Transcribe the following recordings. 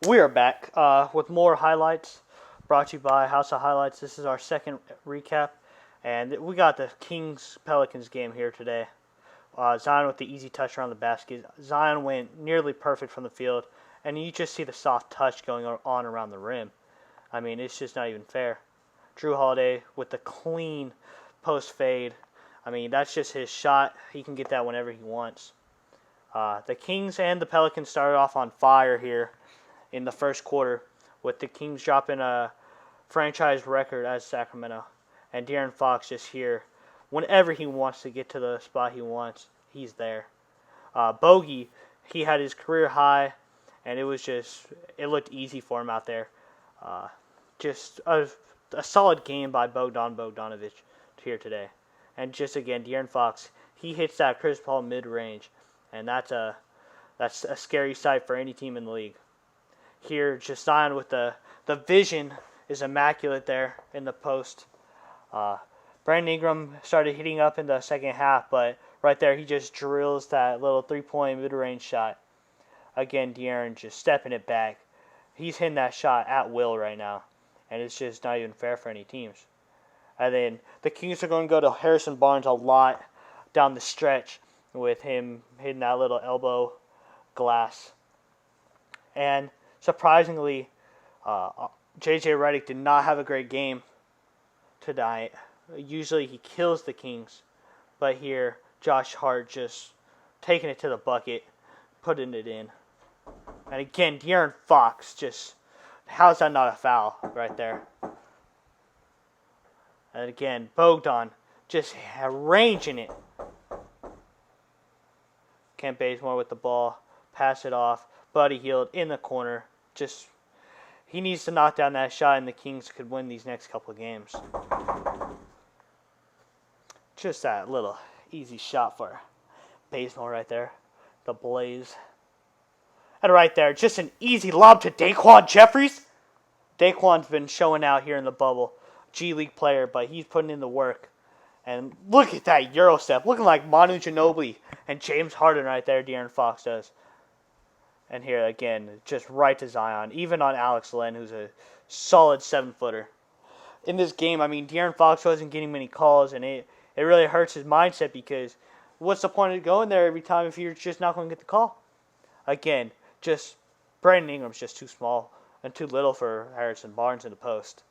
We are back with more highlights brought to you by House of Highlights. This is our second recap, and we got the Kings Pelicans game here today. Zion with the easy touch around the basket. Zion went nearly perfect from the field, and you just see the soft touch going on around the rim. I mean, it's just not even fair. Drew Holiday with the clean post fade. I mean, that's just his shot. He can get that whenever he wants. The Kings and the Pelicans started off on fire here in the first quarter, with the Kings dropping a franchise record as Sacramento. And De'Aaron Fox just here. Whenever he wants to get to the spot he wants, he's there. Bogey, he had his career high, and it looked easy for him out there. Just a solid game by Bogdanovich here today. And just again, De'Aaron Fox, he hits that Chris Paul mid-range, and that's a scary sight for any team in the league. Here, just Zion with the vision is immaculate there in the post. Brandon Ingram started hitting up in the second half, but right there he just drills that little three-point mid-range shot. Again, De'Aaron just stepping it back. He's hitting that shot at will right now, and it's just not even fair for any teams. And then the Kings are going to go to Harrison Barnes a lot down the stretch with him hitting that little elbow glass. And surprisingly, J.J. Redick did not have a great game tonight. Usually he kills the Kings, but here Josh Hart just taking it to the bucket, putting it in. And again, De'Aaron Fox just, how's that not a foul right there? And again, Bogdan just arranging it. Kent Bazemore with the ball, pass it off. Buddy Hield in the corner. He needs to knock down that shot, and the Kings could win these next couple of games. Just that little easy shot for Bazemore right there. The Blaze. And right there, just an easy lob to Daquan Jeffries. Daquan's been showing out here in the bubble. G League player, but he's putting in the work. And look at that Euro step. Looking like Manu Ginobili and James Harden right there, De'Aaron Fox does. And here, again, just right to Zion. Even on Alex Len, who's a solid 7-footer. In this game, I mean, De'Aaron Fox wasn't getting many calls, and it really hurts his mindset because what's the point of going there every time if you're just not going to get the call? Again, just Brandon Ingram's just too small and too little for Harrison Barnes in the post.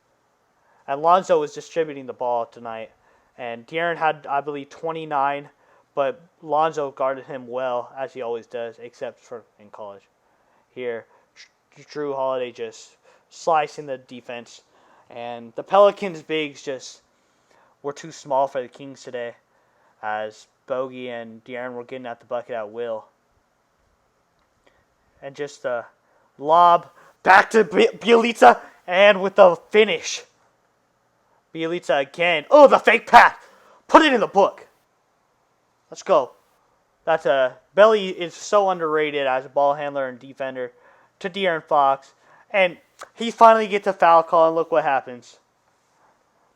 And Lonzo was distributing the ball tonight. And De'Aaron had, I believe, 29, but Lonzo guarded him well, as he always does, except for in college. Here, Drew Holiday just slicing the defense. And the Pelicans' bigs just were too small for the Kings today, as Bogey and De'Aaron were getting at the bucket at will. And just the lob back to Bjelica, and with the finish. Bjelica again. Oh, the fake pass. Put it in the book. Let's go. Belly is so underrated as a ball handler and defender to De'Aaron Fox. And he finally gets a foul call, and look what happens.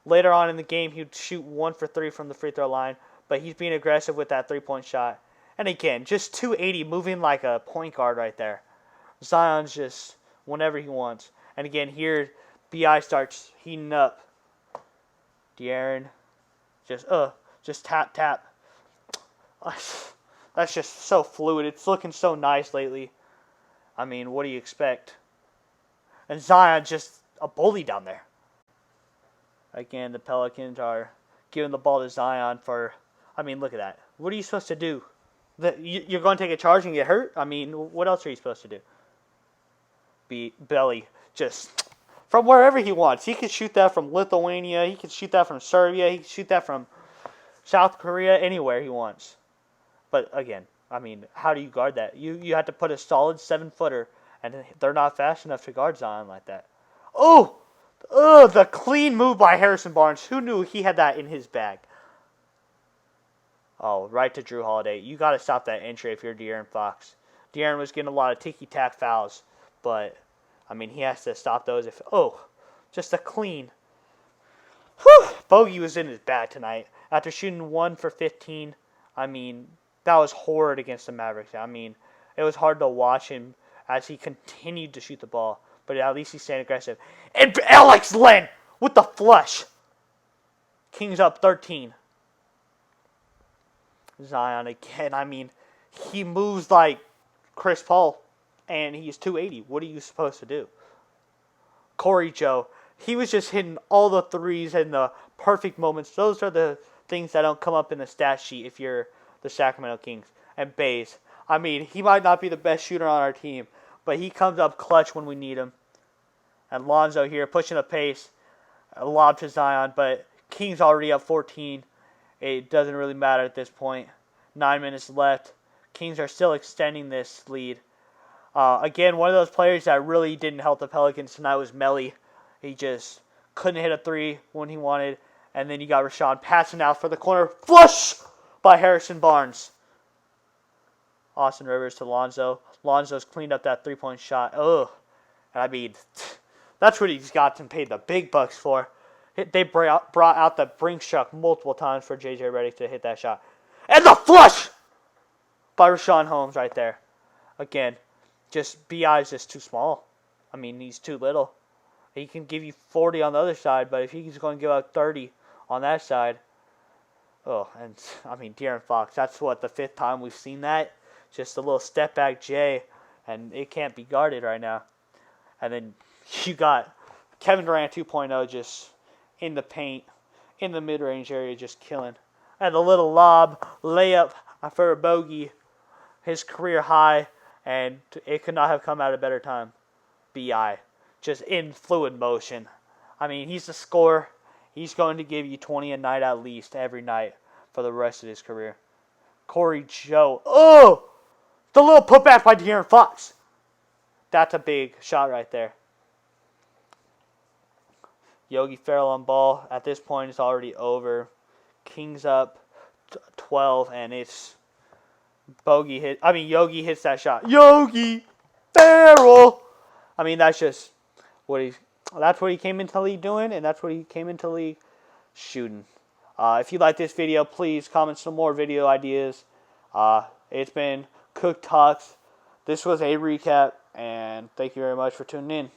Later on in the game, he'd shoot 1 for 3 from the free throw line, but he's being aggressive with that three-point shot. And again, just 280, moving like a point guard right there. Zion's just whenever he wants. And again, here, B.I. starts heating up. De'Aaron, just tap. That's just so fluid. It's looking so nice lately. I mean, what do you expect? And Zion just a bully down there. Again, the Pelicans are giving the ball to Zion look at that. What are you supposed to do? You're going to take a charge and get hurt? I mean, what else are you supposed to do? Belly just from wherever he wants. He can shoot that from Lithuania. He can shoot that from Serbia. He can shoot that from South Korea, anywhere he wants. But again, I mean, how do you guard that? You have to put a solid 7-footer, and they're not fast enough to guard Zion like that. Oh, the clean move by Harrison Barnes. Who knew he had that in his bag? Oh, right to Drew Holiday. You got to stop that entry if you're De'Aaron Fox. De'Aaron was getting a lot of ticky-tack fouls, but I mean, he has to stop those just a clean. Whew, Bogey was in his bag tonight. After shooting 1 for 15, I mean, that was horrid against the Mavericks. I mean, it was hard to watch him as he continued to shoot the ball. But at least he's staying aggressive. And Alex Len with the flush. Kings up 13. Zion again. I mean, he moves like Chris Paul, and he's 280. What are you supposed to do? Corey Joe. He was just hitting all the threes in the perfect moments. Those are the things that don't come up in the stat sheet if you're the Sacramento Kings. And Bays. I mean, he might not be the best shooter on our team, but he comes up clutch when we need him. And Lonzo here pushing the pace. A lob to Zion, but Kings already up 14. It doesn't really matter at this point. 9 minutes left. Kings are still extending this lead. Again, one of those players that really didn't help the Pelicans tonight was Melly. He just couldn't hit a three when he wanted. And then you got Rashawn passing out for the corner. Flush by Harrison Barnes. Austin Rivers to Lonzo. Lonzo's cleaned up that three-point shot. Ugh. And I mean, that's what he's gotten paid the big bucks for. They brought out the brink truck multiple times for J.J. Redick to hit that shot. And the flush by Rashawn Holmes right there. Again, just B.I. is just too small. I mean, he's too little. He can give you 40 on the other side, but if he's going to give out 30 on that side, oh, and I mean, De'Aaron Fox, that's what, the 5th time we've seen that? Just a little step back J, and it can't be guarded right now. And then you got Kevin Durant 2.0 just in the paint, in the mid-range area, just killing. And a little lob, layup for a bogey, his career high, and it could not have come at a better time. B.I. Just in fluid motion. I mean, he's the scorer. He's going to give you 20 a night at least, every night, for the rest of his career. Corey Joe. Oh! The little putback by De'Aaron Fox. That's a big shot right there. Yogi Ferrell on ball. At this point, it's already over. Kings up 12, and it's Bogey hit. I mean, Yogi hits that shot. Yogi Ferrell. I mean, that's just that's what he came into the league doing, and that's what he came into the league shooting. If you like this video, please comment some more video ideas. It's been Cook Talks. This was a recap, and thank you very much for tuning in.